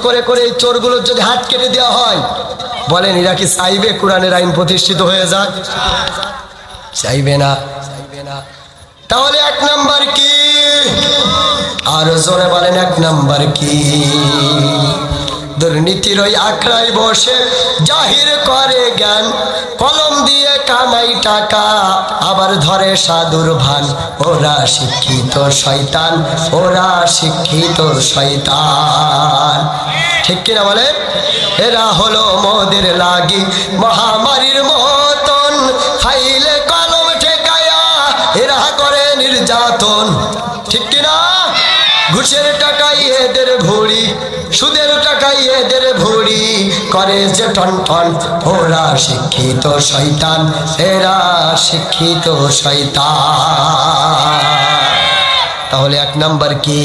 করে করে এই চোরগুলোর যদি হাত কেটে দেওয়া হয়, বলেন এরা কি চাইবে কোরআনের আইন প্রতিষ্ঠিত হয়ে যাক? চাইবে না। তাহলে এক নাম্বার কি? আর জোরে বলেন এক নাম্বার কি? দুর্নীতির ওই আখড়ায় বসে জাহির করে জ্ঞান, কলম দিয়ে কামাই টাকা, আবার ধরে সাধুর ভান। ওরা শিক্ষিত শয়তান, ওরা শিক্ষিত শয়তান। ঠিক কিনা বলে? এরা হলো মোদের লাগি মহামারীর মতন, খাইলে কলম ঠেকায়া এরা করে নির্যাতন। ঠিক কিনা? ঘুষের টাকাই এদের ভুড়ি, সুদের টাকাই এদের ভুড়ি, করে যে টন টন। ওরা শিক্ষিত শয়তান, এরা শিক্ষিত শয়তান। তাহলে এক নাম্বার কি?